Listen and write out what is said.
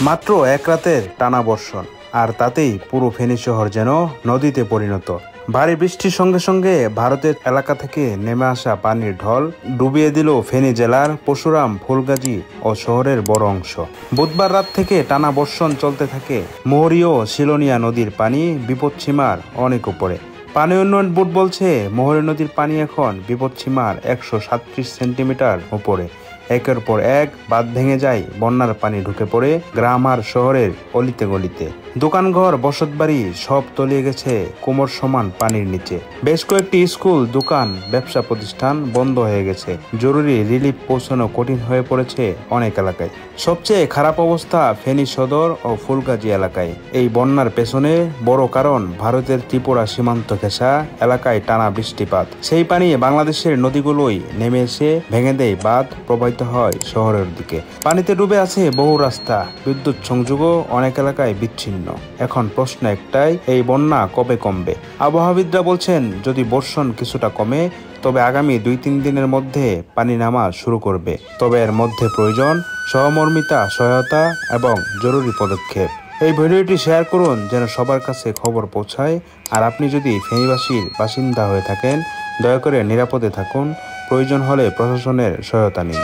মাত্র এক রাতের টানা বর্ষণ, আর তাতেই পুরো ফেনী শহর যেন নদীতে পরিণত। ভারী বৃষ্টির সঙ্গে সঙ্গে ভারতের এলাকা থেকে নেমে আসা পানির ঢল ডুবিয়ে দিল ফেনী জেলার পরশুরাম, ফুলগাজী ও শহরের বড় অংশ। বুধবার রাত থেকে টানা বর্ষণ চলতে থাকে। মোহরী ও শিলোনিয়া নদীর পানি বিপদসীমার অনেক উপরে। পানি উন্নয়ন বোর্ড বলছে, মোহরী নদীর পানি এখন বিপদসীমার 137 সেন্টিমিটার উপরে। একের পর এক বাঁধ ভেঙে যায়, বন্যার পানি ঢুকে পড়ে গ্রাম আর শহরের অলিতে গলিতে। দোকানঘর, বসতবাড়ি সব তলিয়ে গেছে কোমর সমান পানির নিচে। বেশ কয়েকটি স্কুল, দোকান, ব্যবসা প্রতিষ্ঠান বন্ধ হয়ে গেছে। জরুরি রিলিফ পৌঁছানো কঠিন হয়ে পড়েছে অনেক এলাকায়। সবচেয়ে খারাপ অবস্থা ফেনী সদর ও ফুলগাজী এলাকায়। এই বন্যার পেছনে বড় কারণ ভারতের ত্রিপুরা সীমান্ত ঘেঁষা এলাকায় টানা বৃষ্টিপাত। সেই পানি বাংলাদেশের নদীগুলোই নেমে এসে ভেঙে দেয় বাঁধ, প্রবাহিত হয় শহরের দিকে। পানিতে ডুবে আছে বহু রাস্তা, বিদ্যুৎ সংযোগও অনেক এলাকায় বিচ্ছিন্ন। এখন প্রশ্ন একটাই, এই বন্যা কবে কমবে? আবহাওয়াবিদরা বলছেন, যদি বর্ষণ কিছুটা কমে তবে আগামী 2-3 দিনের মধ্যে পানি নামা শুরু করবে। তবে এর মধ্যে প্রয়োজন সহমর্মিতা, সহায়তা এবং জরুরি পদক্ষেপ। এই ভিডিওটি শেয়ার করুন যেন সবার কাছে খবর পৌঁছায়। আর আপনি যদি ফেনীবাসীর বাসিন্দা হয়ে থাকেন, দয়া করে নিরাপদে থাকুন। প্রয়োজন হলে প্রশাসনের সহায়তা নিন।